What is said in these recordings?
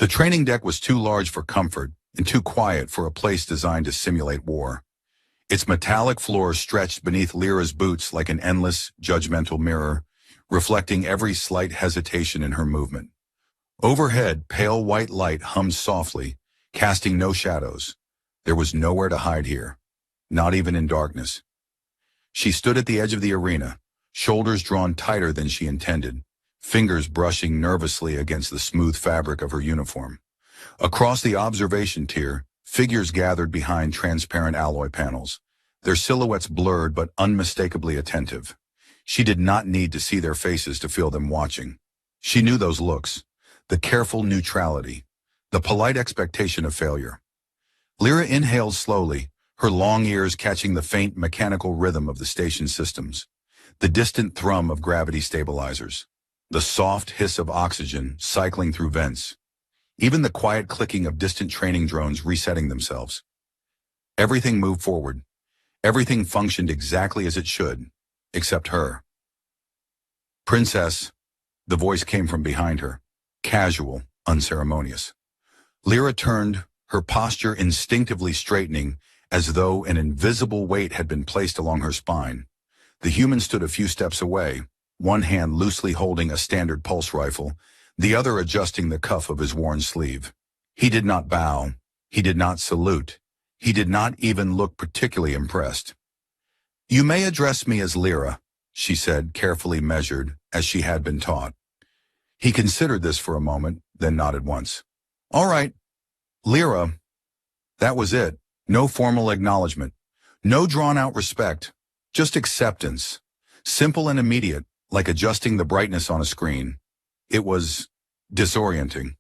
The training deck was too large for comfort and too quiet for a place designed to simulate war. Its metallic floor stretched beneath Lyra's boots like an endless, judgmental mirror, reflecting every slight hesitation in her movement. Overhead, pale white light hummed softly, casting no shadows. There was nowhere to hide here, not even in darkness. She stood at the edge of the arena, shoulders drawn tighter than she intended, fingers brushing nervously against the smooth fabric of her uniform. Across the observation tier, figures gathered behind transparent alloy panels, their silhouettes blurred but unmistakably attentive. She did not need to see their faces to feel them watching. She knew those looks, the careful neutrality, the polite expectation of failure. Lyra inhaled slowly, her long ears catching the faint mechanical rhythm of the station systems, the distant thrum of gravity stabilizers, the soft hiss of oxygen cycling through vents, even the quiet clicking of distant training drones resetting themselves. Everything moved forward. Everything functioned exactly as it should, except her. "Princess," the voice came from behind her, casual, unceremonious. Lyra turned, her posture instinctively straightening as though an invisible weight had been placed along her spine. The human stood a few steps away, one hand loosely holding a standard pulse rifle, the other adjusting the cuff of his worn sleeve. He did not bow. He did not salute. He did not even look particularly impressed. "You may address me as Lyra," she said, carefully measured, as she had been taught. He considered this for a moment, then nodded once. "All right, Lyra." That was it. No formal acknowledgement. No drawn-out respect. Just acceptance. Simple and immediate, like adjusting the brightness on a screen. It was disorienting.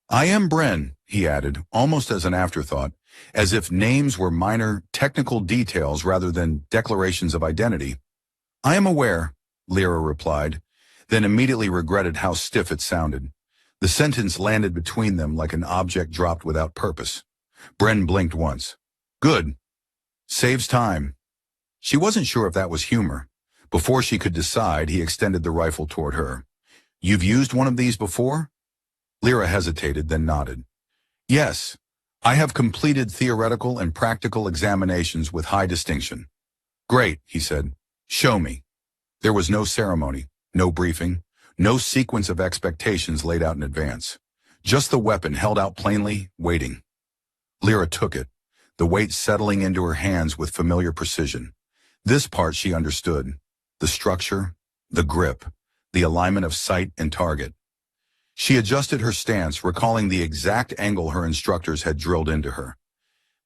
"I am Bren," he added, almost as an afterthought, as if names were minor, technical details rather than declarations of identity. "I am aware," Lyra replied, then immediately regretted how stiff it sounded. The sentence landed between them like an object dropped without purpose. Bren blinked once. "Good. Saves time." She wasn't sure if that was humor. Before she could decide, he extended the rifle toward her. "You've used one of these before?" Lyra hesitated, then nodded. "Yes. I have completed theoretical and practical examinations with high distinction." "Great," he said. "Show me." There was no ceremony, no briefing, no sequence of expectations laid out in advance. Just the weapon held out plainly, waiting. Lyra took it, the weight settling into her hands with familiar precision. This part she understood. The structure, the grip, the alignment of sight and target. She adjusted her stance, recalling the exact angle her instructors had drilled into her.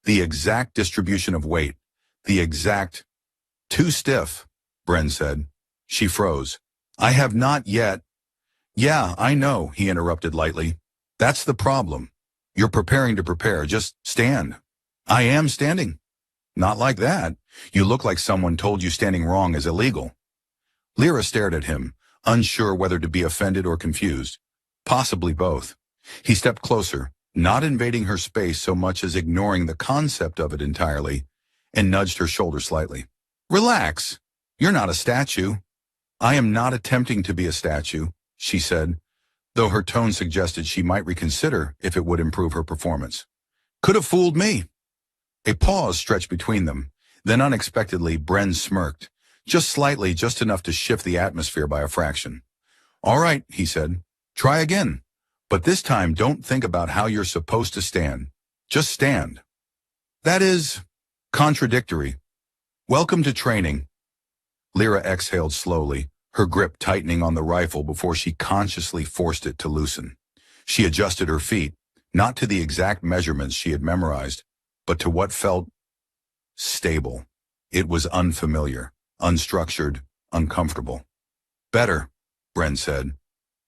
The exact distribution of weight, the exact... "Too stiff," Bren said. She froze. "I have not yet..." "Yeah, I know," he interrupted lightly. "That's the problem. You're preparing to prepare. Just stand." "I am standing." "Not like that. You look like someone told you standing wrong is illegal." Lyra stared at him, unsure whether to be offended or confused. Possibly both. He stepped closer, not invading her space so much as ignoring the concept of it entirely, and nudged her shoulder slightly. "Relax. You're not a statue." "I am not attempting to be a statue," she said, though her tone suggested she might reconsider if it would improve her performance. "Could have fooled me." A pause stretched between them. Then unexpectedly, Bren smirked. Just slightly, just enough to shift the atmosphere by a fraction. "All right," he said. "Try again. But this time don't think about how you're supposed to stand. Just stand." "That is... contradictory. Welcome to training." Lyra exhaled slowly, her grip tightening on the rifle before she consciously forced it to loosen. She adjusted her feet, not to the exact measurements she had memorized, but to what felt stable. It was unfamiliar, unstructured, uncomfortable. "Better," Bren said.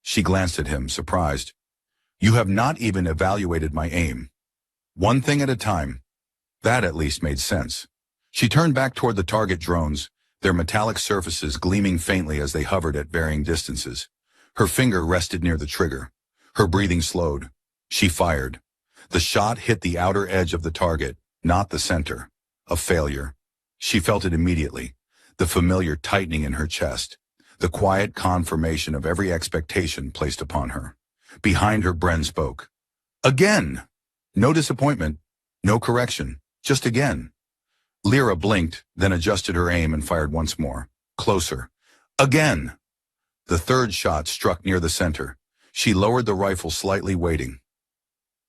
She glanced at him, surprised. "You have not even evaluated my aim. One thing at a time." That at least made sense. She turned back toward the target drones, their metallic surfaces gleaming faintly as they hovered at varying distances. Her finger rested near the trigger. Her breathing slowed. She fired. The shot hit the outer edge of the target, not the center. A failure. She felt it immediately, the familiar tightening in her chest, the quiet confirmation of every expectation placed upon her. Behind her, Bren spoke. Again. No disappointment, no correction, just again. Lyra blinked, then adjusted her aim and fired once more. Closer. Again. The third shot struck near the center. She lowered the rifle slightly, waiting.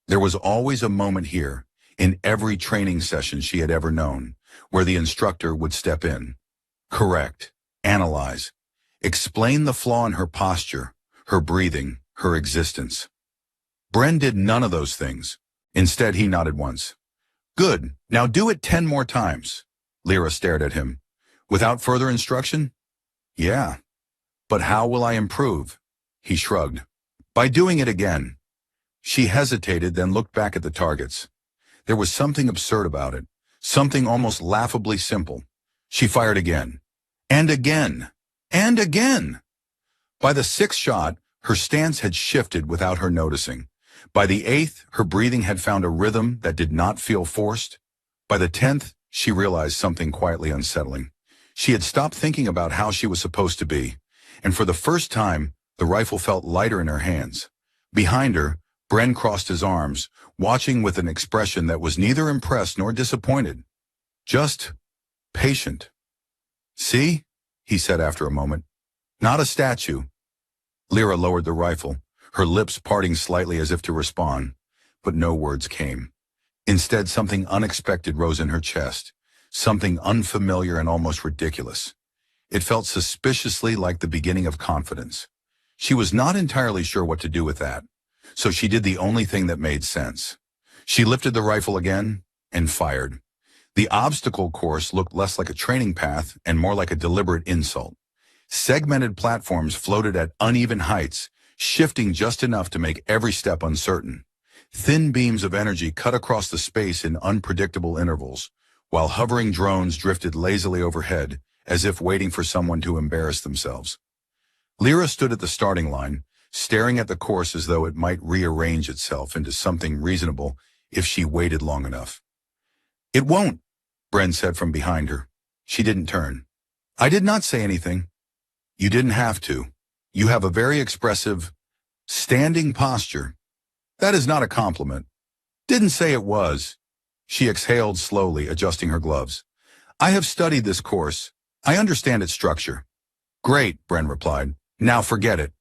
There was always a moment here, in every training session she had ever known, where the instructor would step in. Correct. Analyze. Explain the flaw in her posture, her breathing, her existence. Bren did none of those things. Instead, he nodded once. Good. Now do it 10 more times. Lyra stared at him. Without further instruction? Yeah. But how will I improve? He shrugged. By doing it again. She hesitated, then looked back at the targets. There was something absurd about it, something almost laughably simple. She fired again. And again. And again. By the sixth shot, her stance had shifted without her noticing. By the eighth, her breathing had found a rhythm that did not feel forced. By the 10th, she realized something quietly unsettling. She had stopped thinking about how she was supposed to be, and for the first time, the rifle felt lighter in her hands. Behind her, Bren crossed his arms, watching with an expression that was neither impressed nor disappointed. Just patient. See? He said after a moment. Not a statue. Lyra lowered the rifle, her lips parting slightly as if to respond, but no words came. Instead, something unexpected rose in her chest, something unfamiliar and almost ridiculous. It felt suspiciously like the beginning of confidence. She was not entirely sure what to do with that, so she did the only thing that made sense. She lifted the rifle again and fired. The obstacle course looked less like a training path and more like a deliberate insult. Segmented platforms floated at uneven heights, shifting just enough to make every step uncertain. Thin beams of energy cut across the space in unpredictable intervals, while hovering drones drifted lazily overhead, as if waiting for someone to embarrass themselves. Lyra stood at the starting line, staring at the course as though it might rearrange itself into something reasonable if she waited long enough. It won't, Bren said from behind her. She didn't turn. I did not say anything. You didn't have to. You have a very expressive, standing posture. That is not a compliment. Didn't say it was. She exhaled slowly, adjusting her gloves. I have studied this course. I understand its structure. Great, Bren replied. Now forget it.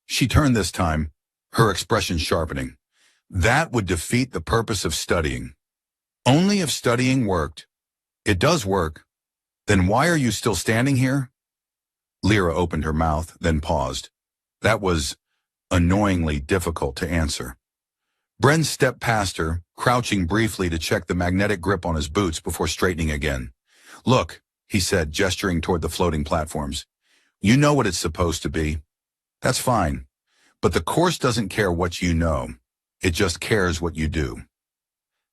She turned this time, her expression sharpening. That would defeat the purpose of studying. Only if studying worked. It does work. Then why are you still standing here? Lyra opened her mouth, then paused. That was annoyingly difficult to answer. Bren stepped past her, crouching briefly to check the magnetic grip on his boots before straightening again. Look, he said, gesturing toward the floating platforms. You know what it's supposed to be. That's fine. But the course doesn't care what you know. It just cares what you do.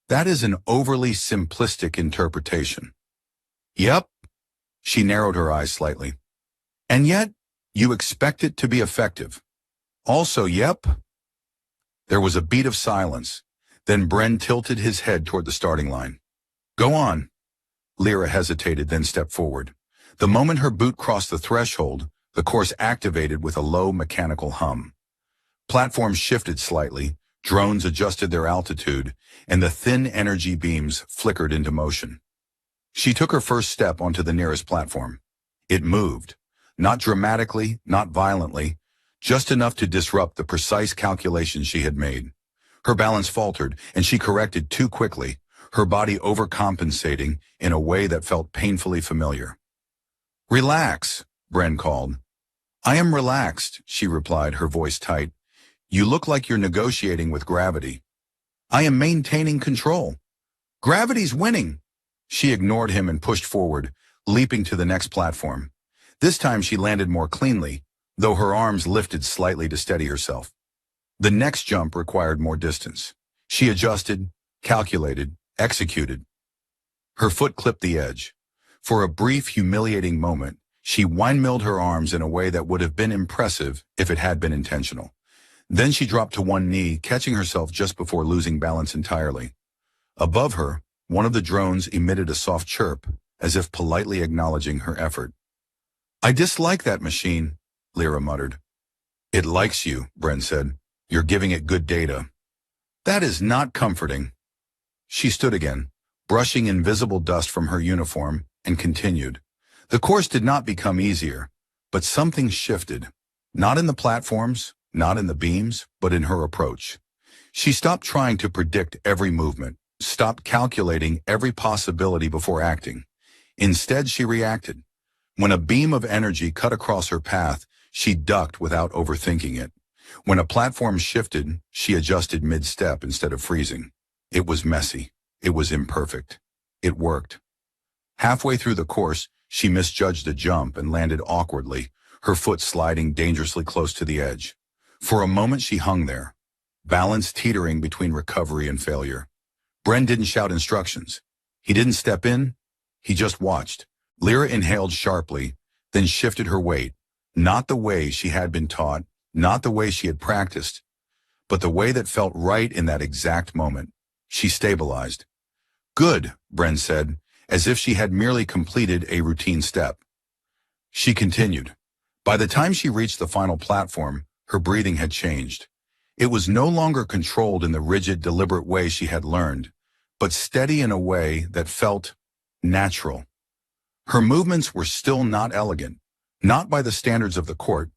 That is an overly simplistic interpretation. Yep. She narrowed her eyes slightly. And yet, you expect it to be effective. Also, yep. There was a beat of silence. Then Bren tilted his head toward the starting line. Go on. Lyra hesitated, then stepped forward. The moment her boot crossed the threshold, the course activated with a low mechanical hum. Platforms shifted slightly, drones adjusted their altitude, and the thin energy beams flickered into motion. She took her first step onto the nearest platform. It moved. Not dramatically, not violently, just enough to disrupt the precise calculations she had made. Her balance faltered, and she corrected too quickly, her body overcompensating in a way that felt painfully familiar. Relax, Bren called. I am relaxed, she replied, her voice tight. You look like you're negotiating with gravity. I am maintaining control. Gravity's winning. She ignored him and pushed forward, leaping to the next platform. This time she landed more cleanly, though her arms lifted slightly to steady herself. The next jump required more distance. She adjusted, calculated, executed. Her foot clipped the edge. For a brief, humiliating moment, she windmilled her arms in a way that would have been impressive if it had been intentional. Then she dropped to one knee, catching herself just before losing balance entirely. Above her, one of the drones emitted a soft chirp, as if politely acknowledging her effort. I dislike that machine, Lyra muttered. It likes you, Bren said. You're giving it good data. That is not comforting. She stood again, brushing invisible dust from her uniform, and continued. The course did not become easier, but something shifted. Not in the platforms, not in the beams, but in her approach. She stopped trying to predict every movement, stopped calculating every possibility before acting. Instead, she reacted. When a beam of energy cut across her path, she ducked without overthinking it. When a platform shifted, she adjusted mid-step instead of freezing. It was messy. It was imperfect. It worked. Halfway through the course, she misjudged a jump and landed awkwardly, her foot sliding dangerously close to the edge. For a moment she hung there, balance teetering between recovery and failure. Bren didn't shout instructions. He didn't step in. He just watched. Lyra inhaled sharply, then shifted her weight. Not the way she had been taught, not the way she had practiced, but the way that felt right in that exact moment. She stabilized. Good, Bren said, as if she had merely completed a routine step. She continued. By the time she reached the final platform, her breathing had changed. It was no longer controlled in the rigid, deliberate way she had learned, but steady in a way that felt natural. Her movements were still not elegant, not by the standards of the court,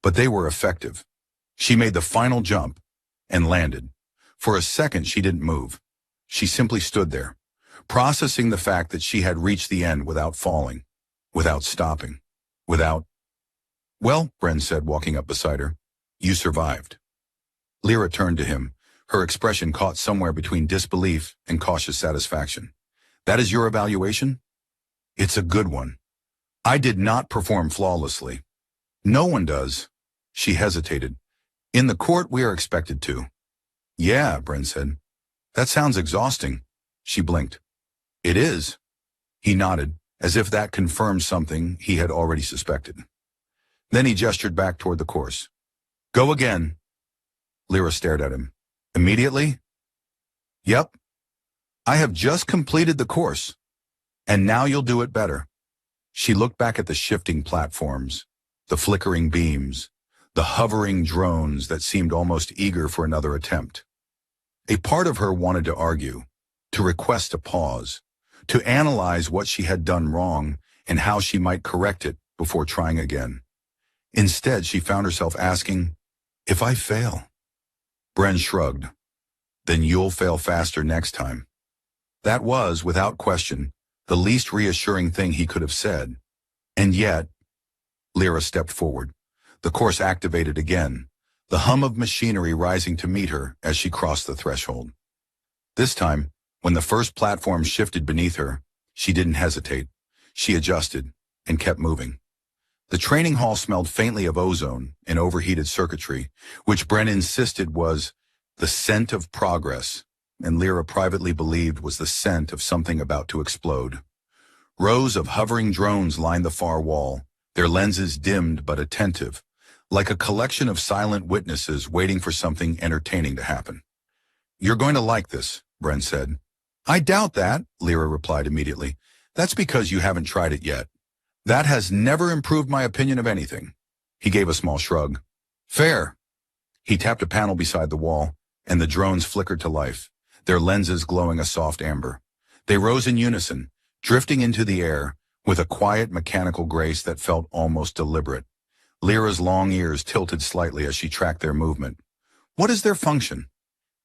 but they were effective. She made the final jump and landed. For a second, she didn't move. She simply stood there, processing the fact that she had reached the end without falling, without stopping, without... Well, Bren said, walking up beside her, you survived. Lyra turned to him, her expression caught somewhere between disbelief and cautious satisfaction. That is your evaluation? It's a good one. I did not perform flawlessly. No one does. She hesitated. In the court, we are expected to. Yeah, Bren said. That sounds exhausting. She blinked. It is. He nodded, as if that confirmed something he had already suspected. Then he gestured back toward the course. Go again. Lyra stared at him. Immediately? Yep. I have just completed the course. And now you'll do it better. She looked back at the shifting platforms, the flickering beams, the hovering drones that seemed almost eager for another attempt. A part of her wanted to argue, to request a pause, to analyze what she had done wrong and how she might correct it before trying again. Instead, she found herself asking, if I fail? Bren shrugged. Then you'll fail faster next time. That was, without question, the least reassuring thing he could have said. And yet, Lyra stepped forward. The course activated again, the hum of machinery rising to meet her as she crossed the threshold. This time, when the first platform shifted beneath her, she didn't hesitate. She adjusted and kept moving. The training hall smelled faintly of ozone and overheated circuitry, which Bren insisted was the scent of progress, and Lyra privately believed was the scent of something about to explode. Rows of hovering drones lined the far wall, their lenses dimmed but attentive, like a collection of silent witnesses waiting for something entertaining to happen. You're going to like this, Bren said. I doubt that, Lyra replied immediately. That's because you haven't tried it yet. That has never improved my opinion of anything. He gave a small shrug. Fair. He tapped a panel beside the wall, and the drones flickered to life, their lenses glowing a soft amber. They rose in unison, drifting into the air, with a quiet mechanical grace that felt almost deliberate. Lyra's long ears tilted slightly as she tracked their movement. What is their function?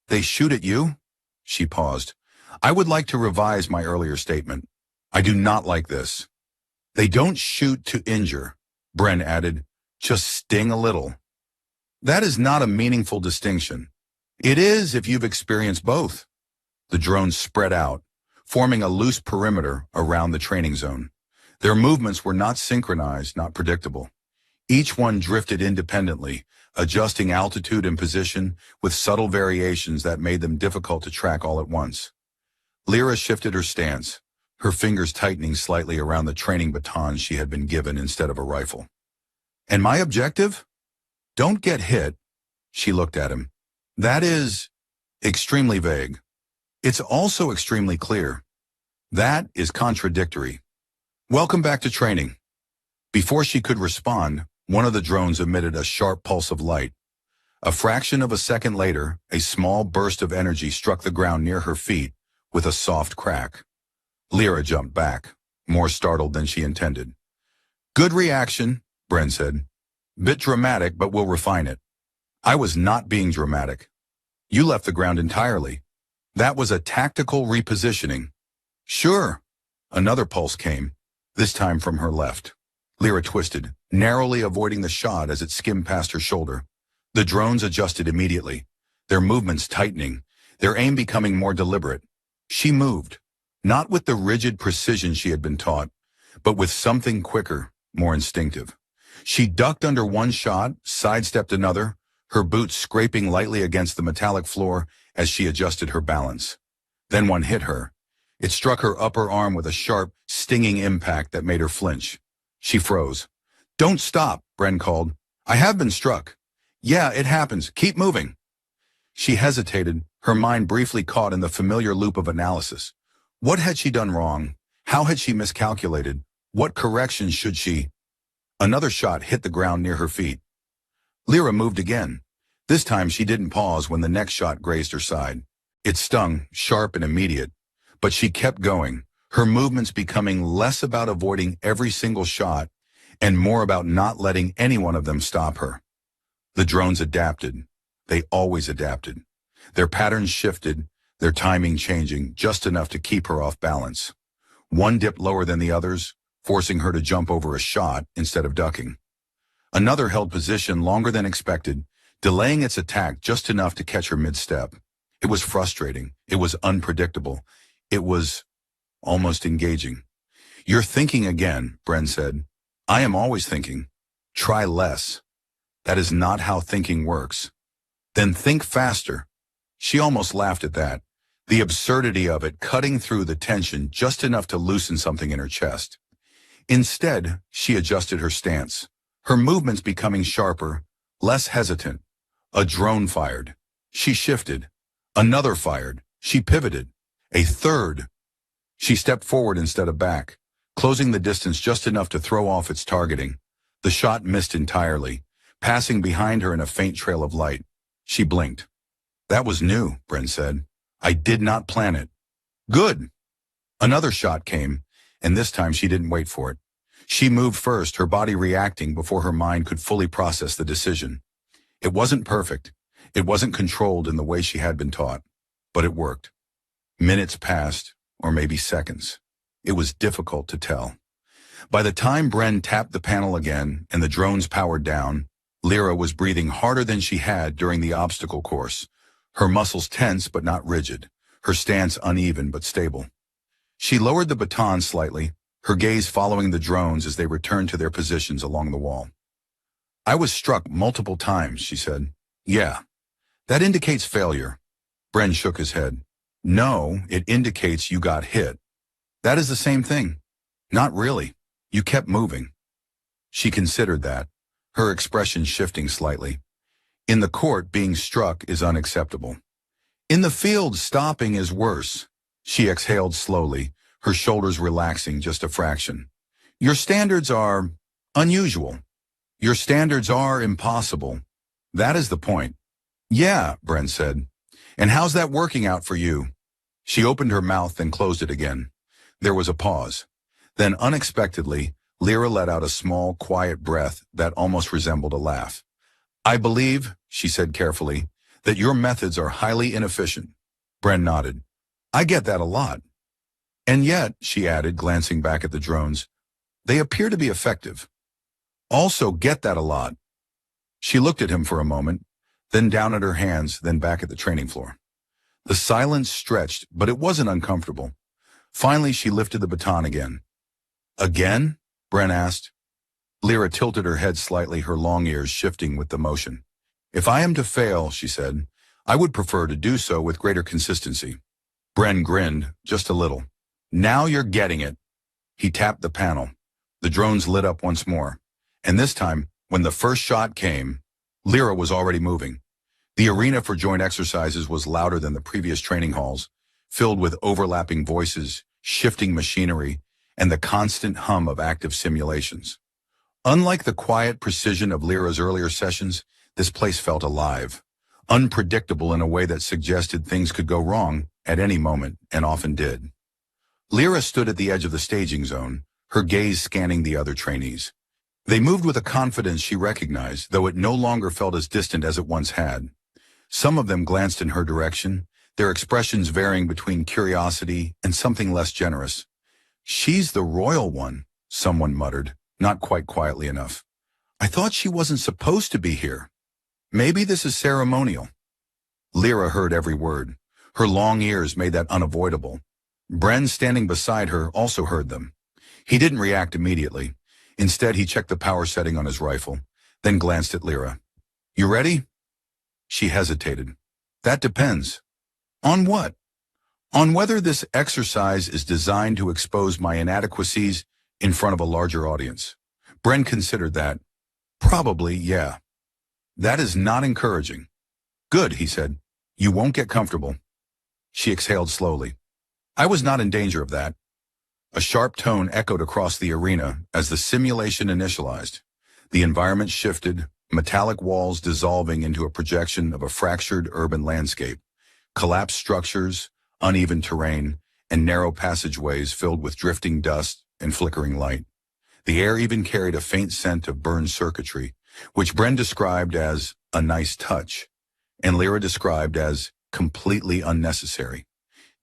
They shoot at you? She paused. I would like to revise my earlier statement. I do not like this. They don't shoot to injure, Bren added. Just sting a little. That is not a meaningful distinction. It is if you've experienced both. The drones spread out, forming a loose perimeter around the training zone. Their movements were not synchronized, not predictable. Each one drifted independently, adjusting altitude and position with subtle variations that made them difficult to track all at once. Lyra shifted her stance, her fingers tightening slightly around the training baton she had been given instead of a rifle. And my objective? Don't get hit. She looked at him. That is extremely vague. It's also extremely clear. That is contradictory. Welcome back to training. Before she could respond, one of the drones emitted a sharp pulse of light. A fraction of a second later, a small burst of energy struck the ground near her feet with a soft crack. Lyra jumped back, more startled than she intended. "Good reaction," Bren said. "Bit dramatic, but we'll refine it." "I was not being dramatic. You left the ground entirely. That was a tactical repositioning." "Sure." Another pulse came, this time from her left. Lyra twisted, narrowly avoiding the shot as it skimmed past her shoulder. The drones adjusted immediately, their movements tightening, their aim becoming more deliberate. She moved, not with the rigid precision she had been taught, but with something quicker, more instinctive. She ducked under one shot, sidestepped another, her boots scraping lightly against the metallic floor as she adjusted her balance. Then one hit her. It struck her upper arm with a sharp, stinging impact that made her flinch. She froze. "Don't stop," Bren called. "I have been struck." "Yeah, it happens. Keep moving." She hesitated, her mind briefly caught in the familiar loop of analysis. What had she done wrong? How had she miscalculated? What corrections should she? Another shot hit the ground near her feet. Lyra moved again. This time she didn't pause when the next shot grazed her side. It stung, sharp and immediate, but she kept going, her movements becoming less about avoiding every single shot and more about not letting any one of them stop her. The drones adapted. They always adapted. Their patterns shifted, their timing changing just enough to keep her off balance. One dipped lower than the others, forcing her to jump over a shot instead of ducking. Another held position longer than expected, delaying its attack just enough to catch her mid-step. It was frustrating. It was unpredictable. It was almost engaging. "You're thinking again," Bren said. "I am always thinking. Try less." "That is not how thinking works." "Then think faster." She almost laughed at that, the absurdity of it cutting through the tension just enough to loosen something in her chest. Instead, she adjusted her stance, her movements becoming sharper, less hesitant. A drone fired. She shifted. Another fired. She pivoted. A third. She stepped forward instead of back, closing the distance just enough to throw off its targeting. The shot missed entirely, passing behind her in a faint trail of light. She blinked. "That was new," Bren said. "I did not plan it." "Good." Another shot came, and this time she didn't wait for it. She moved first, her body reacting before her mind could fully process the decision. It wasn't perfect. It wasn't controlled in the way she had been taught, but it worked. Minutes passed, or maybe seconds. It was difficult to tell. By the time Bren tapped the panel again and the drones powered down, Lyra was breathing harder than she had during the obstacle course, her muscles tense but not rigid, her stance uneven but stable. She lowered the baton slightly, her gaze following the drones as they returned to their positions along the wall. "I was struck multiple times," she said. "Yeah. That indicates failure." Bren shook his head. "No, it indicates you got hit." "That is the same thing." "Not really. You kept moving." She considered that, her expression shifting slightly. "In the court, being struck is unacceptable. In the field, stopping is worse." She exhaled slowly, her shoulders relaxing just a fraction. "Your standards are unusual. Your standards are impossible. That is the point." "Yeah," Bren said. "And how's that working out for you?" She opened her mouth and closed it again. There was a pause. Then unexpectedly, Lyra let out a small, quiet breath that almost resembled a laugh. "I believe," she said carefully, "that your methods are highly inefficient." Bren nodded. "I get that a lot." "And yet," she added, glancing back at the drones, "they appear to be effective." "Also get that a lot." She looked at him for a moment, then down at her hands, then back at the training floor. The silence stretched, but it wasn't uncomfortable. Finally, she lifted the baton again. "Again?" Bren asked. Lyra tilted her head slightly, her long ears shifting with the motion. "If I am to fail," she said, "I would prefer to do so with greater consistency." Bren grinned, just a little. "Now you're getting it." He tapped the panel. The drones lit up once more. And this time, when the first shot came, Lyra was already moving. The arena for joint exercises was louder than the previous training halls, filled with overlapping voices, shifting machinery, and the constant hum of active simulations. Unlike the quiet precision of Lyra's earlier sessions, This place felt alive, unpredictable in a way that suggested things could go wrong at any moment, and often did. Lyra stood at the edge of the staging zone, her gaze scanning the other trainees. They moved with a confidence she recognized, though it no longer felt as distant as it once had. Some of them glanced in her direction, their expressions varying between curiosity and something less generous. "She's the royal one," someone muttered, not quite quietly enough. "I thought she wasn't supposed to be here. Maybe this is ceremonial." Lyra heard every word. Her long ears made that unavoidable. Bren, standing beside her, also heard them. He didn't react immediately. Instead, he checked the power setting on his rifle, then glanced at Lyra. "You ready?" She hesitated. "That depends." "On what?" "On whether this exercise is designed to expose my inadequacies in front of a larger audience." Bren considered that. "Probably, yeah." "That is not encouraging." "Good," he said. "You won't get comfortable." She exhaled slowly. "I was not in danger of that." A sharp tone echoed across the arena as the simulation initialized. The environment shifted, metallic walls dissolving into a projection of a fractured urban landscape, collapsed structures, uneven terrain, and narrow passageways filled with drifting dust and flickering light. The air even carried a faint scent of burned circuitry, which Bren described as a nice touch, and Lyra described as completely unnecessary.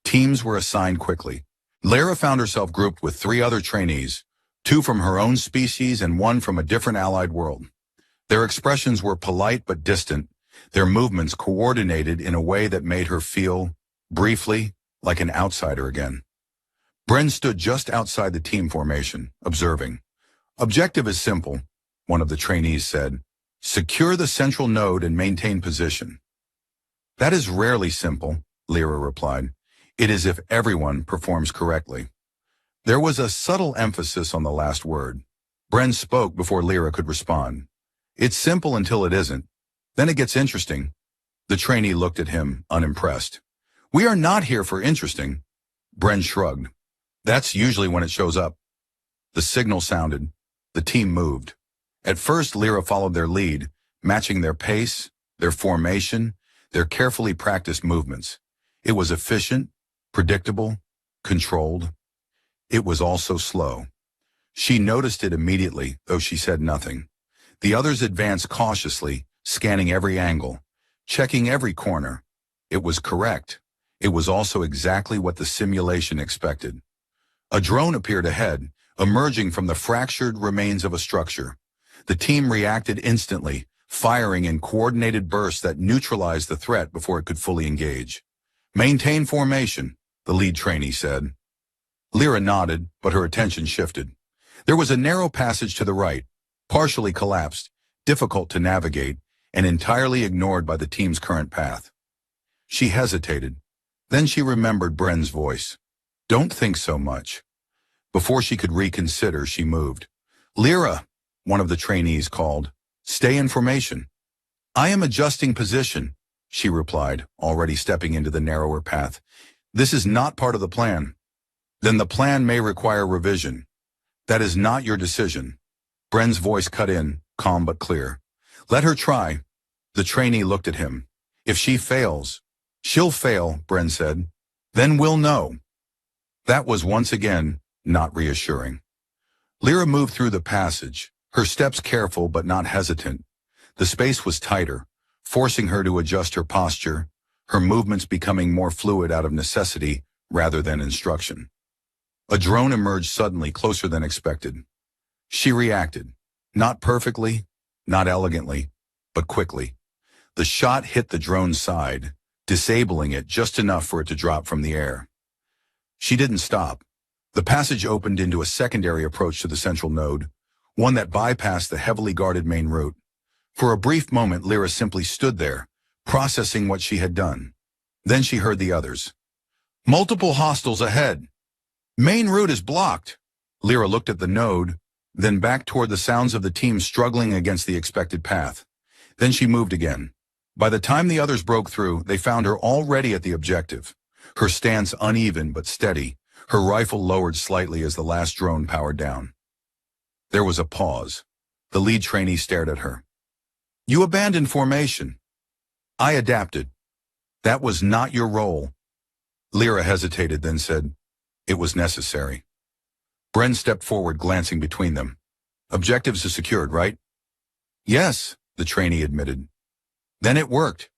Teams were assigned quickly. Lyra found herself grouped with 3 other trainees, 2 from her own species and 1 from a different allied world. Their expressions were polite but distant, their movements coordinated in a way that made her feel, briefly, like an outsider again. Bren stood just outside the team formation, observing. "Objective is simple," one of the trainees said. "Secure the central node and maintain position." "That is rarely simple," Lyra replied. "It is if everyone performs correctly." There was a subtle emphasis on the last word. Bren spoke before Lyra could respond. "It's simple until it isn't. Then it gets interesting." The trainee looked at him, unimpressed. "We are not here for interesting." Bren shrugged. "That's usually when it shows up." The signal sounded. The team moved. At first, Lyra followed their lead, matching their pace, their formation, their carefully practiced movements. It was efficient, predictable, controlled. It was also slow. She noticed it immediately, though she said nothing. The others advanced cautiously, scanning every angle, checking every corner. It was correct. It was also exactly what the simulation expected. A drone appeared ahead, emerging from the fractured remains of a structure. The team reacted instantly, firing in coordinated bursts that neutralized the threat before it could fully engage. "Maintain formation," the lead trainee said. Lyra nodded, but her attention shifted. There was a narrow passage to the right, partially collapsed, difficult to navigate, and entirely ignored by the team's current path. She hesitated. Then she remembered Bren's voice. "Don't think so much." Before she could reconsider, she moved. "Lyra," one of the trainees called. "Stay in formation." "I am adjusting position," she replied, already stepping into the narrower path. "This is not part of the plan." "Then the plan may require revision." "That is not your decision." Bren's voice cut in, calm but clear. "Let her try." The trainee looked at him. "If she fails." "She'll fail," Bren said. "Then we'll know." That was once again not reassuring. Lyra moved through the passage, her steps careful but not hesitant. The space was tighter, forcing her to adjust her posture, her movements becoming more fluid out of necessity rather than instruction. A drone emerged suddenly, closer than expected. She reacted, not perfectly, not elegantly, but quickly. The shot hit the drone's side, disabling it just enough for it to drop from the air. She didn't stop. The passage opened into a secondary approach to the central node, one that bypassed the heavily guarded main route. For a brief moment, Lyra simply stood there, processing what she had done. Then she heard the others. "Multiple hostiles ahead. Main route is blocked." Lyra looked at the node, then back toward the sounds of the team struggling against the expected path. Then she moved again. By the time the others broke through, they found her already at the objective. Her stance uneven but steady, her rifle lowered slightly as the last drone powered down. There was a pause. The lead trainee stared at her. You abandoned formation. I adapted. That was not your role. Lyra hesitated, then said, "It was necessary." Bren stepped forward, glancing between them. "Objectives are secured, right?" "Yes," the trainee admitted. "Then it worked."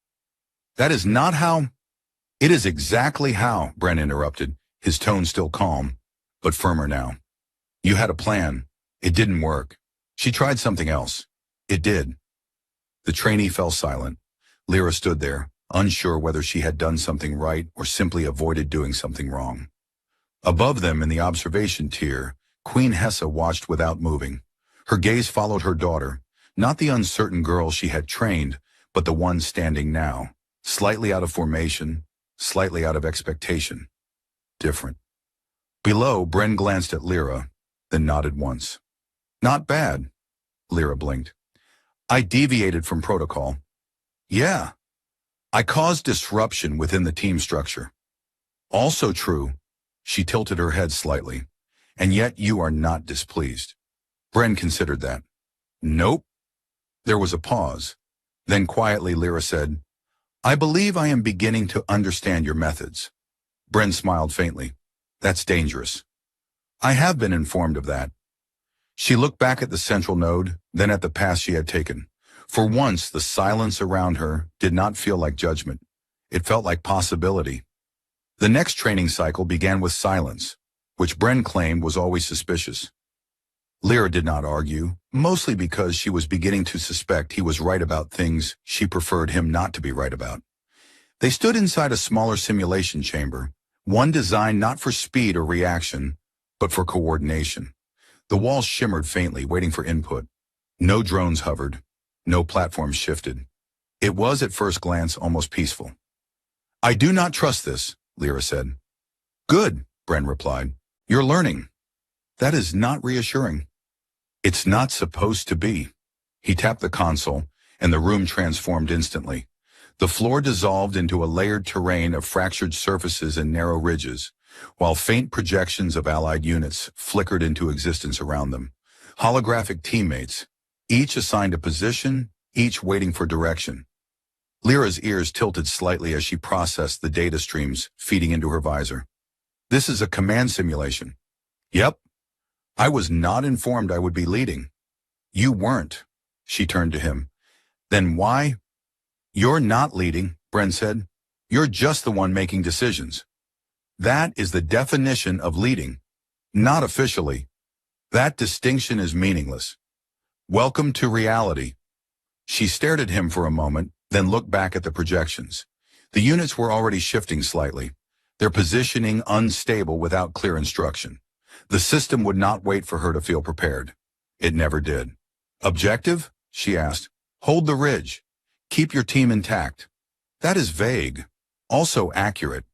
"That is not how—" "It is exactly how," Bren interrupted, his tone still calm, but firmer now. "You had a plan. It didn't work. She tried something else. It did." The trainee fell silent. Lyra stood there, unsure whether she had done something right or simply avoided doing something wrong. Above them in the observation tier, Queen Hessa watched without moving. Her gaze followed her daughter, not the uncertain girl she had trained, but the one standing now, slightly out of formation, slightly out of expectation. Different. Below, Bren glanced at Lyra, then nodded once. "Not bad," Lyra blinked. "I deviated from protocol." "Yeah. I caused disruption within the team structure." "Also true." She tilted her head slightly. "And yet you are not displeased." Bren considered that. "Nope." There was a pause. Then quietly Lyra said, "I believe I am beginning to understand your methods." Bren smiled faintly. "That's dangerous." "I have been informed of that." She looked back at the central node, then at the path she had taken. For once, the silence around her did not feel like judgment. It felt like possibility. The next training cycle began with silence, which Bren claimed was always suspicious. Lyra did not argue, mostly because she was beginning to suspect he was right about things she preferred him not to be right about. They stood inside a smaller simulation chamber, one designed not for speed or reaction, but for coordination. The walls shimmered faintly, waiting for input. No drones hovered. No platforms shifted. It was, at first glance, almost peaceful. "I do not trust this," Lyra said. "Good," Bren replied. "You're learning." "That is not reassuring." "It's not supposed to be." He tapped the console, and the room transformed instantly. The floor dissolved into a layered terrain of fractured surfaces and narrow ridges, while faint projections of allied units flickered into existence around them. Holographic teammates, each assigned a position, each waiting for direction. Lyra's ears tilted slightly as she processed the data streams feeding into her visor. "This is a command simulation." "Yep. I was not informed I would be leading." "You weren't." She turned to him. "Then why—" "You're not leading," Bren said. "You're just the one making decisions." "That is the definition of leading." "Not officially. That distinction is meaningless." "Welcome to reality." She stared at him for a moment, then looked back at the projections. The units were already shifting slightly, their positioning unstable without clear instruction. The system would not wait for her to feel prepared. It never did. "Objective?" she asked. "Hold the ridge. Keep your team intact." "That is vague. Also accurate."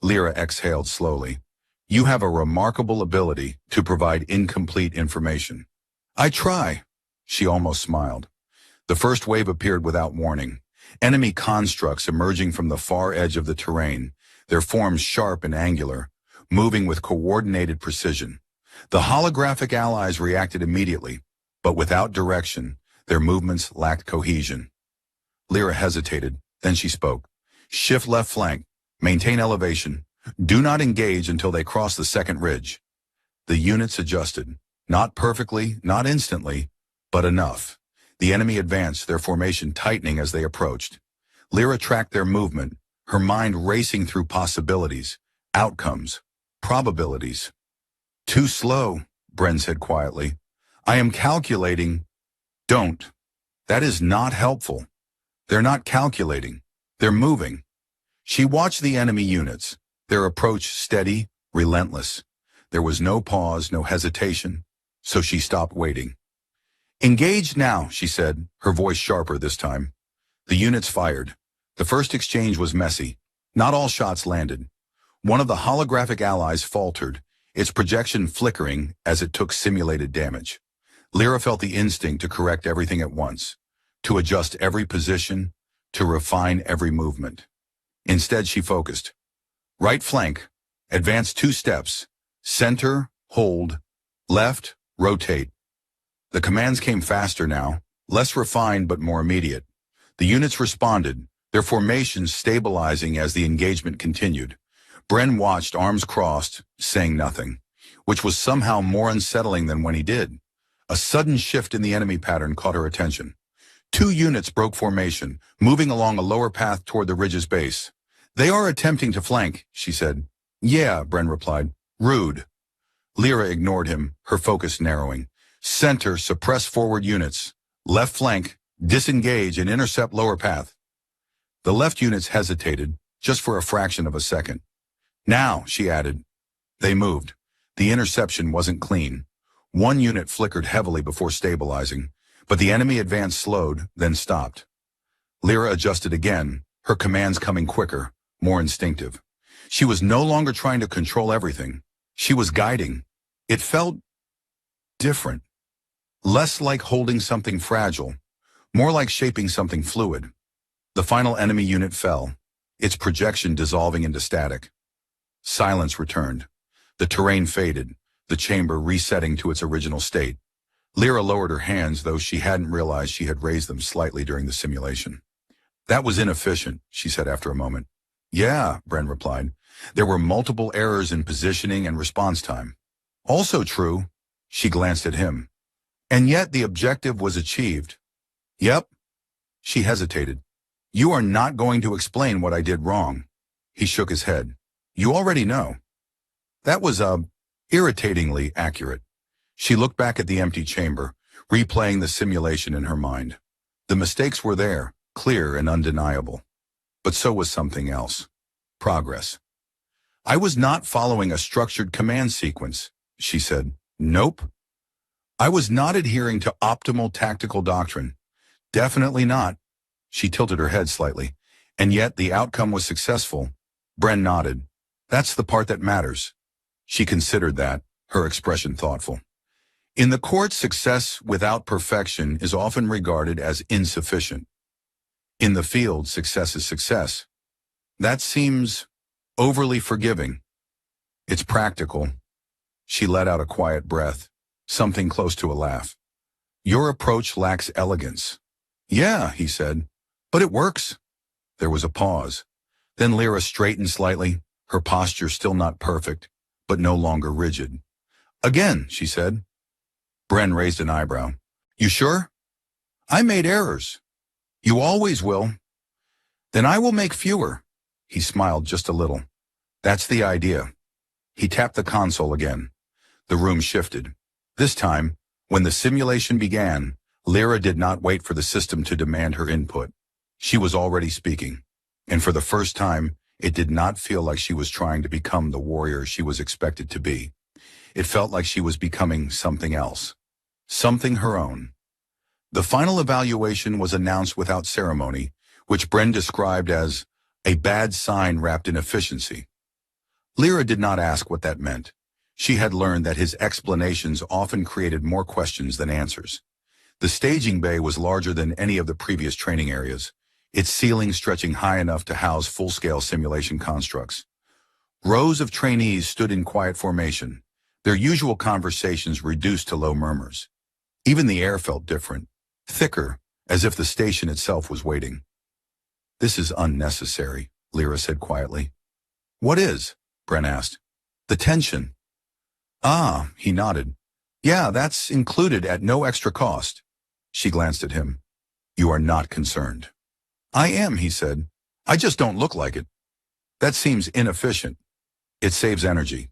Lyra exhaled slowly. "You have a remarkable ability to provide incomplete information." "I try." She almost smiled. The first wave appeared without warning. Enemy constructs emerging from the far edge of the terrain, their forms sharp and angular, moving with coordinated precision. The holographic allies reacted immediately, but without direction, their movements lacked cohesion. Lyra hesitated, then she spoke. "Shift left flank. Maintain elevation. Do not engage until they cross the second ridge." The units adjusted. Not perfectly, not instantly, but enough. The enemy advanced, their formation tightening as they approached. Lyra tracked their movement, her mind racing through possibilities, outcomes, probabilities. "Too slow," Bren said quietly. "I am calculating." "Don't. That is not helpful." "They're not calculating. They're moving." She watched the enemy units, their approach steady, relentless. There was no pause, no hesitation, so she stopped waiting. "Engage now," she said, her voice sharper this time. The units fired. The first exchange was messy. Not all shots landed. One of the holographic allies faltered, its projection flickering as it took simulated damage. Lyra felt the instinct to correct everything at once, to adjust every position, to refine every movement. Instead, she focused. Right flank, advance 2 steps, center, hold, left, rotate. The commands came faster now, less refined but more immediate. The units responded, their formations stabilizing as the engagement continued. Bren watched, arms crossed, saying nothing, which was somehow more unsettling than when he did. A sudden shift in the enemy pattern caught her attention. Two units broke formation, moving along a lower path toward the ridge's base. "They are attempting to flank," she said. "Yeah," Bren replied. "Rude." Lyra ignored him, her focus narrowing. "Center, suppress forward units. Left flank, disengage and intercept lower path." The left units hesitated, just for a fraction of a second. "Now," she added. They moved. The interception wasn't clean. One unit flickered heavily before stabilizing, but the enemy advance slowed, then stopped. Lyra adjusted again, her commands coming quicker, more instinctive. She was no longer trying to control everything. She was guiding. It felt different. Less like holding something fragile, more like shaping something fluid. The final enemy unit fell, its projection dissolving into static. Silence returned. The terrain faded, the chamber resetting to its original state. Lyra lowered her hands, though she hadn't realized she had raised them slightly during the simulation. "That was inefficient," she said after a moment. "Yeah," Bren replied. "There were multiple errors in positioning and response time." "Also true," she glanced at him. "And yet the objective was achieved." "Yep." She hesitated. "You are not going to explain what I did wrong." He shook his head. "You already know." That was, irritatingly accurate. She looked back at the empty chamber, replaying the simulation in her mind. The mistakes were there, clear and undeniable. But so was something else. Progress. "I was not following a structured command sequence," she said. "Nope. I was not adhering to optimal tactical doctrine. Definitely not." She tilted her head slightly. "And yet the outcome was successful." Bren nodded. "That's the part that matters." She considered that, her expression thoughtful. In the court, success without perfection is often regarded as insufficient. In the field, success is success. That seems overly forgiving. It's practical. She let out a quiet breath, something close to a laugh. "Your approach lacks elegance." "Yeah," he said, "but it works." There was a pause. Then Lyra straightened slightly, her posture still not perfect, but no longer rigid. "Again," she said. Bren raised an eyebrow. "You sure?" "I made errors." "You always will." "Then I will make fewer." He smiled just a little. "That's the idea." He tapped the console again. The room shifted. This time, when the simulation began, Lyra did not wait for the system to demand her input. She was already speaking. And for the first time, it did not feel like she was trying to become the warrior she was expected to be. It felt like she was becoming something else. Something her own. The final evaluation was announced without ceremony, which Bren described as a bad sign wrapped in efficiency. Lyra did not ask what that meant. She had learned that his explanations often created more questions than answers. The staging bay was larger than any of the previous training areas, its ceiling stretching high enough to house full-scale simulation constructs. Rows of trainees stood in quiet formation, their usual conversations reduced to low murmurs. Even the air felt different, thicker, as if the station itself was waiting. "This is unnecessary," Lyra said quietly. "What is?" Bren asked. "The tension." "Ah," he nodded. "Yeah, that's included at no extra cost." She glanced at him. "You are not concerned." "I am," he said. "I just don't look like it." "That seems inefficient." "It saves energy."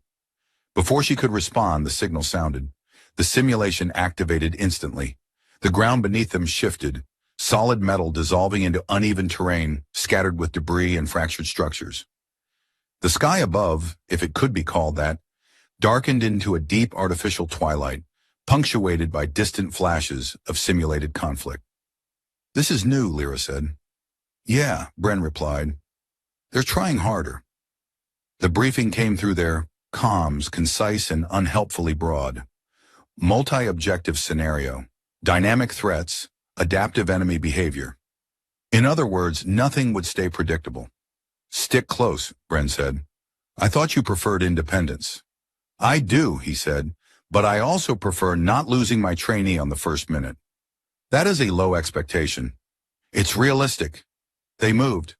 Before she could respond, the signal sounded. The simulation activated instantly. The ground beneath them shifted, solid metal dissolving into uneven terrain, scattered with debris and fractured structures. The sky above, if it could be called that, darkened into a deep artificial twilight, punctuated by distant flashes of simulated conflict. "This is new," Lyra said. "Yeah," Bren replied. "They're trying harder." The briefing came through their comms, concise and unhelpfully broad. Multi-objective scenario, dynamic threats, adaptive enemy behavior. In other words, nothing would stay predictable. "Stick close," Bren said. "I thought you preferred independence." "I do," he said, "but I also prefer not losing my trainee on the first minute." That is a low expectation. It's realistic. They moved.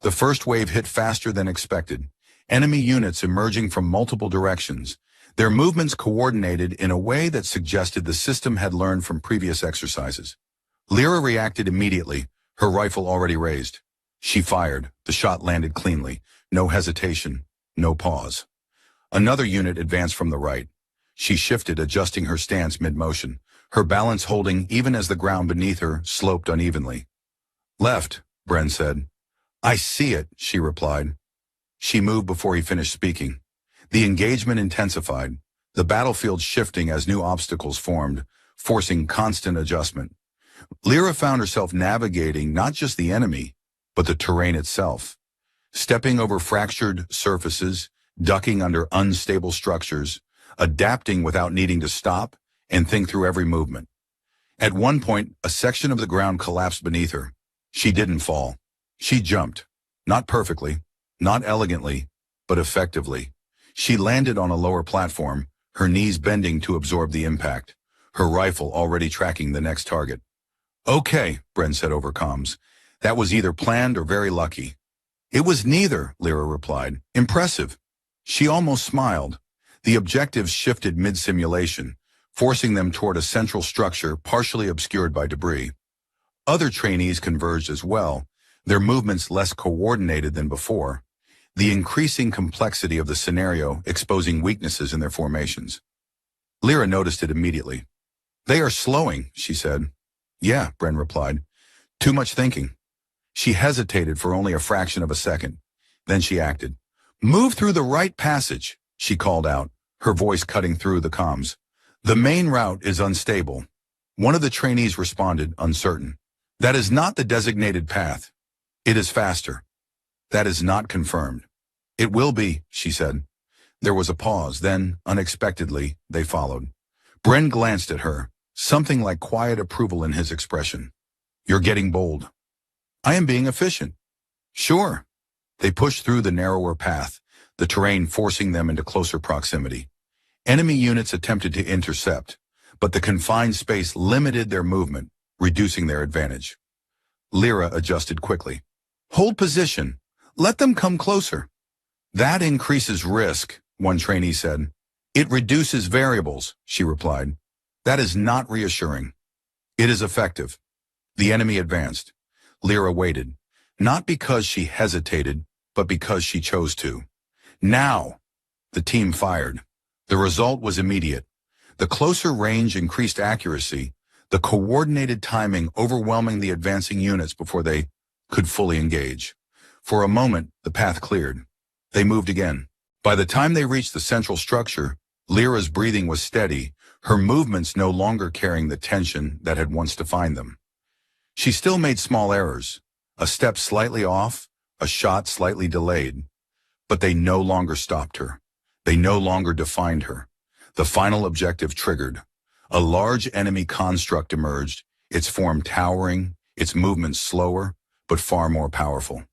The first wave hit faster than expected. Enemy units emerging from multiple directions. Their movements coordinated in a way that suggested the system had learned from previous exercises. Lyra reacted immediately, her rifle already raised. She fired. The shot landed cleanly. No hesitation. No pause. Another unit advanced from the right. She shifted, adjusting her stance mid-motion, her balance holding even as the ground beneath her sloped unevenly. Left, Bren said. I see it, she replied. She moved before he finished speaking. The engagement intensified, the battlefield shifting as new obstacles formed, forcing constant adjustment. Lyra found herself navigating not just the enemy, but the terrain itself. Stepping over fractured surfaces, ducking under unstable structures, adapting without needing to stop and think through every movement. At one point, a section of the ground collapsed beneath her. She didn't fall. She jumped. Not perfectly, not elegantly, but effectively. She landed on a lower platform, her knees bending to absorb the impact, her rifle already tracking the next target. Okay, Bren said over comms. That was either planned or very lucky. It was neither, Lyra replied. Impressive. She almost smiled. The objectives shifted mid-simulation, forcing them toward a central structure partially obscured by debris. Other trainees converged as well, their movements less coordinated than before, the increasing complexity of the scenario exposing weaknesses in their formations. Lyra noticed it immediately. They are slowing, she said. Yeah, Bren replied. Too much thinking. She hesitated for only a fraction of a second. Then she acted. Move through the right passage, she called out, her voice cutting through the comms. The main route is unstable. One of the trainees responded, uncertain. That is not the designated path. It is faster. That is not confirmed. It will be, she said. There was a pause, then, unexpectedly, they followed. Bren glanced at her, something like quiet approval in his expression. You're getting bold. I am being efficient. Sure. They pushed through the narrower path, the terrain forcing them into closer proximity. Enemy units attempted to intercept, but the confined space limited their movement, reducing their advantage. Lyra adjusted quickly. Hold position. Let them come closer. That increases risk, one trainee said. It reduces variables, she replied. That is not reassuring. It is effective. The enemy advanced. Lyra waited, not because she hesitated, but because she chose to. Now, the team fired. The result was immediate. The closer range increased accuracy, the coordinated timing overwhelming the advancing units before they could fully engage. For a moment, the path cleared. They moved again. By the time they reached the central structure, Lyra's breathing was steady, her movements no longer carrying the tension that had once defined them. She still made small errors, a step slightly off, a shot slightly delayed, but they no longer stopped her. They no longer defined her. The final objective triggered. A large enemy construct emerged, its form towering, its movements slower, but far more powerful.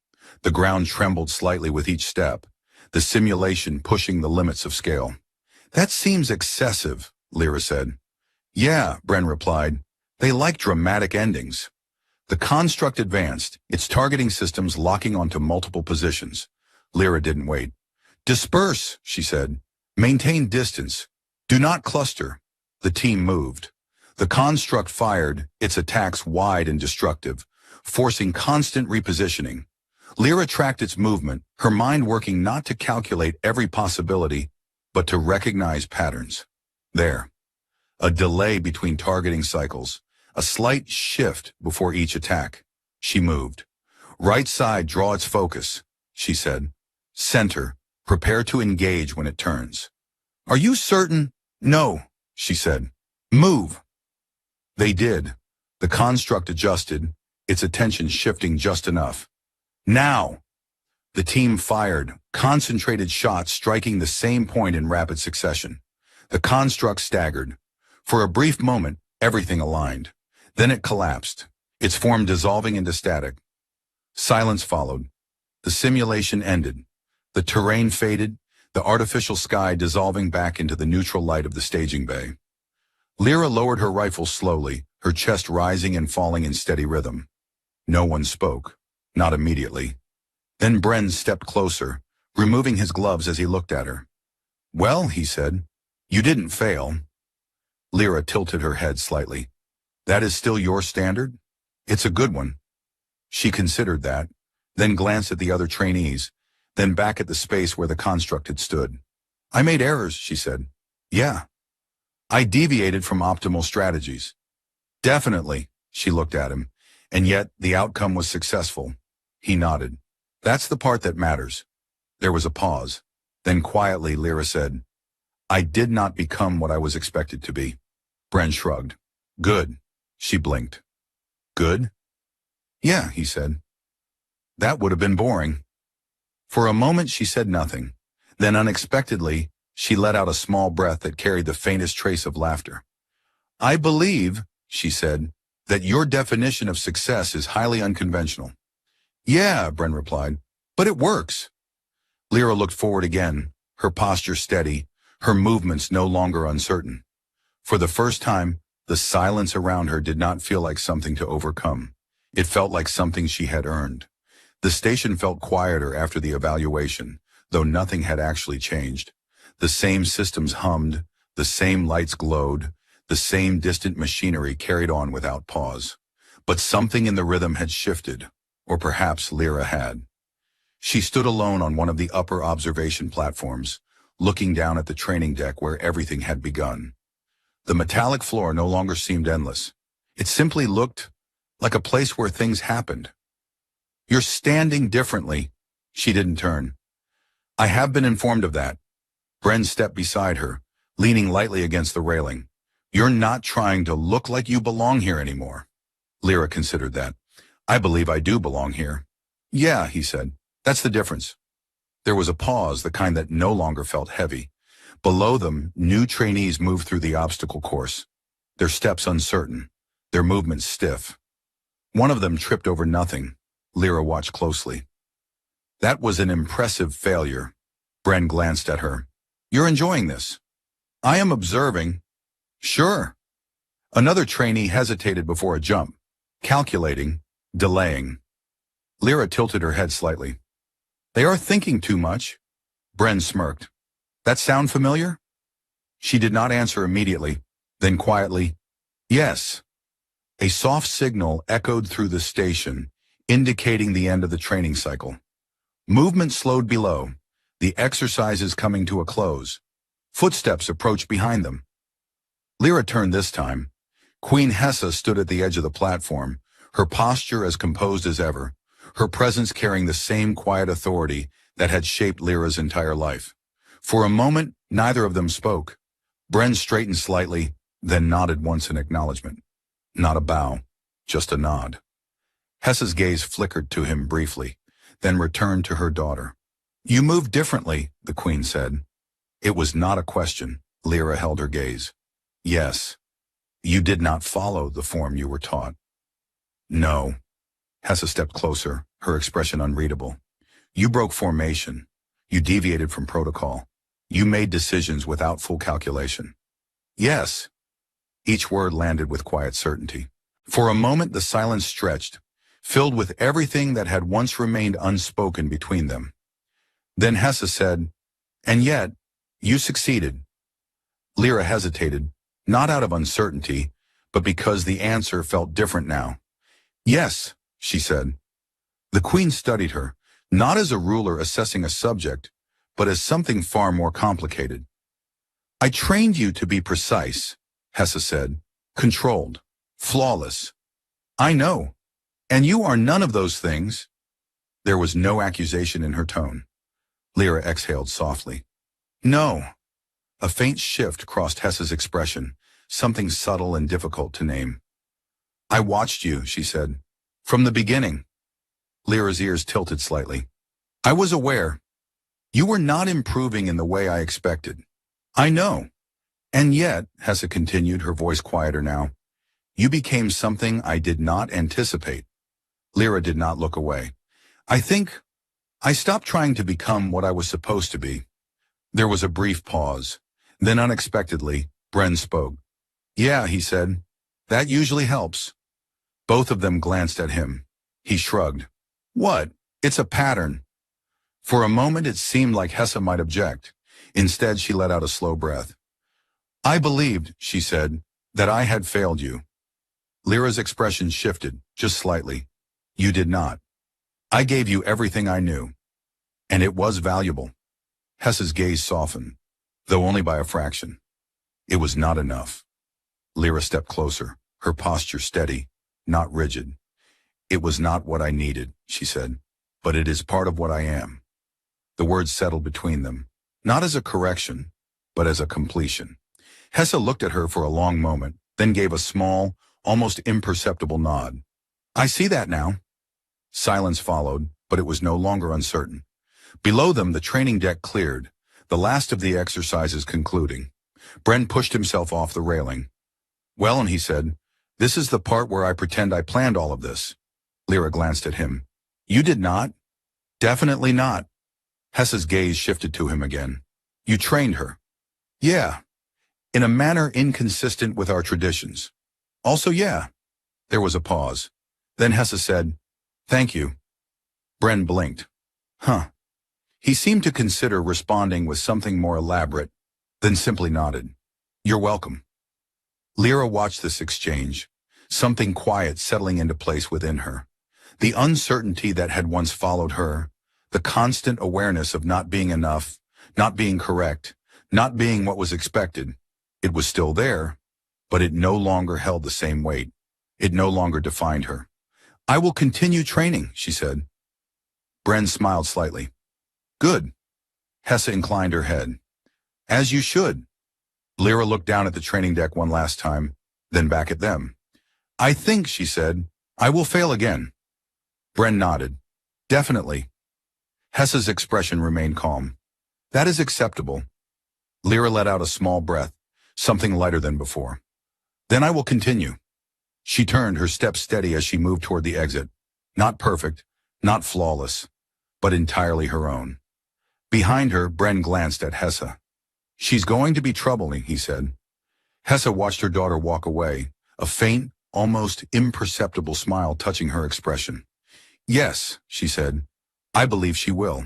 The ground trembled slightly with each step, the simulation pushing the limits of scale. That seems excessive, Lyra said. Yeah, Bren replied. They like dramatic endings. The construct advanced, its targeting systems locking onto multiple positions. Lyra didn't wait. Disperse, she said. Maintain distance. Do not cluster. The team moved. The construct fired, its attacks wide and destructive, forcing constant repositioning. Lyra tracked its movement, her mind working not to calculate every possibility, but to recognize patterns. There. A delay between targeting cycles, a slight shift before each attack. She moved. Right side, draw its focus, she said. Center, prepare to engage when it turns. Are you certain? No, she said. Move. They did. The construct adjusted, its attention shifting just enough. Now! The team fired, concentrated shots striking the same point in rapid succession. The construct staggered. For a brief moment, everything aligned. Then it collapsed, its form dissolving into static. Silence followed. The simulation ended. The terrain faded, the artificial sky dissolving back into the neutral light of the staging bay. Lyra lowered her rifle slowly, her chest rising and falling in steady rhythm. No one spoke, not immediately. Then Bren stepped closer, removing his gloves as he looked at her. "Well," he said, "you didn't fail." Lyra tilted her head slightly. "That is still your standard? It's a good one." She considered that, then glanced at the other trainees, then back at the space where the construct had stood. "I made errors," she said. "Yeah. I deviated from optimal strategies." "Definitely," she looked at him, "and yet the outcome was successful." He nodded. "That's the part that matters." There was a pause. Then quietly Lyra said, "I did not become what I was expected to be." Bren shrugged. "Good." She blinked. "Good?" "Yeah," he said. "That would have been boring." For a moment she said nothing. Then unexpectedly, she let out a small breath that carried the faintest trace of laughter. "I believe," she said, "that your definition of success is highly unconventional." "Yeah," Bren replied, "but it works." Lyra looked forward again, her posture steady, her movements no longer uncertain. For the first time, the silence around her did not feel like something to overcome. It felt like something she had earned. The station felt quieter after the evaluation, though nothing had actually changed. The same systems hummed, the same lights glowed, the same distant machinery carried on without pause. But something in the rhythm had shifted, or perhaps Lyra had. She stood alone on one of the upper observation platforms, looking down at the training deck where everything had begun. The metallic floor no longer seemed endless. It simply looked like a place where things happened. "You're standing differently." She didn't turn. "I have been informed of that." Bren stepped beside her, leaning lightly against the railing. "You're not trying to look like you belong here anymore." Lyra considered that. "I believe I do belong here." "Yeah," he said. "That's the difference." There was a pause, the kind that no longer felt heavy. Below them, new trainees moved through the obstacle course, their steps uncertain, their movements stiff. One of them tripped over nothing. Lyra watched closely. "That was an impressive failure." Bren glanced at her. "You're enjoying this?" "I am observing." "Sure." Another trainee hesitated before a jump, calculating, delaying. Lyra tilted her head slightly. "They are thinking too much." Bren smirked. "That sound familiar?" She did not answer immediately, then quietly, "Yes." A soft signal echoed through the station, indicating the end of the training cycle. Movement slowed below, the exercises coming to a close. Footsteps approached behind them. Lyra turned this time. Queen Hessa stood at the edge of the platform, her posture as composed as ever, her presence carrying the same quiet authority that had shaped Lyra's entire life. For a moment, neither of them spoke. Bren straightened slightly, then nodded once in acknowledgement. Not a bow, just a nod. Hessa's gaze flickered to him briefly, then returned to her daughter. "You move differently," the queen said. It was not a question. Lyra held her gaze. "Yes. You did not follow the form you were taught." "No." Hessa stepped closer, her expression unreadable. "You broke formation. You deviated from protocol. You made decisions without full calculation." "Yes." Each word landed with quiet certainty. For a moment the silence stretched, filled with everything that had once remained unspoken between them. Then Hessa said, "And yet, you succeeded." Lyra hesitated, not out of uncertainty, but because the answer felt different now. "Yes," she said. The queen studied her, not as a ruler assessing a subject, but as something far more complicated. "I trained you to be precise," Hessa said, "controlled, flawless. I know, and you are none of those things." There was no accusation in her tone. Lyra exhaled softly. "No." A faint shift crossed Hessa's expression, something subtle and difficult to name. "I watched you," she said, "from the beginning." Lyra's ears tilted slightly. "I was aware. You were not improving in the way I expected. I know. And yet," Hessa continued, her voice quieter now, "you became something I did not anticipate." Lyra did not look away. "I think I stopped trying to become what I was supposed to be." There was a brief pause. Then unexpectedly, Bren spoke. "Yeah," he said, That usually helps. Both of them glanced at him. He shrugged. What? It's a pattern. For a moment it seemed like Hessa might object. Instead she let out a slow breath. I believed, she said, that I had failed you. Lyra's expression shifted, just slightly. You did not. I gave you everything I knew. And it was valuable. Hessa's gaze softened, though only by a fraction. It was not enough. Lyra stepped closer, her posture steady, not rigid. It was not what I needed, she said, but it is part of what I am. The words settled between them, not as a correction, but as a completion. Hessa looked at her for a long moment, then gave a small, almost imperceptible nod. I see that now. Silence followed, but it was no longer uncertain. Below them, the training deck cleared, the last of the exercises concluding. Bren pushed himself off the railing. Well, and he said, this is the part where I pretend I planned all of this. Lyra glanced at him. You did not? Definitely not. Hessa's gaze shifted to him again. You trained her. Yeah. In a manner inconsistent with our traditions. Also, yeah. There was a pause. Then Hessa said, thank you. Bren blinked. Huh. He seemed to consider responding with something more elaborate, then simply nodded. You're welcome. Lyra watched this exchange, something quiet settling into place within her. The uncertainty that had once followed her, the constant awareness of not being enough, not being correct, not being what was expected. It was still there, but it no longer held the same weight. It no longer defined her. I will continue training, she said. Bren smiled slightly. Good. Hessa inclined her head. As you should. Lyra looked down at the training deck one last time, then back at them. I think, she said, I will fail again. Bren nodded. Definitely. Hessa's expression remained calm. That is acceptable. Lyra let out a small breath, something lighter than before. Then I will continue. She turned, her steps steady as she moved toward the exit. Not perfect, not flawless, but entirely her own. Behind her, Bren glanced at Hessa. She's going to be troubling, he said. Hessa watched her daughter walk away, a faint, almost imperceptible smile touching her expression. Yes, she said, I believe she will.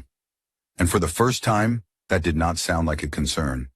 And for the first time, that did not sound like a concern.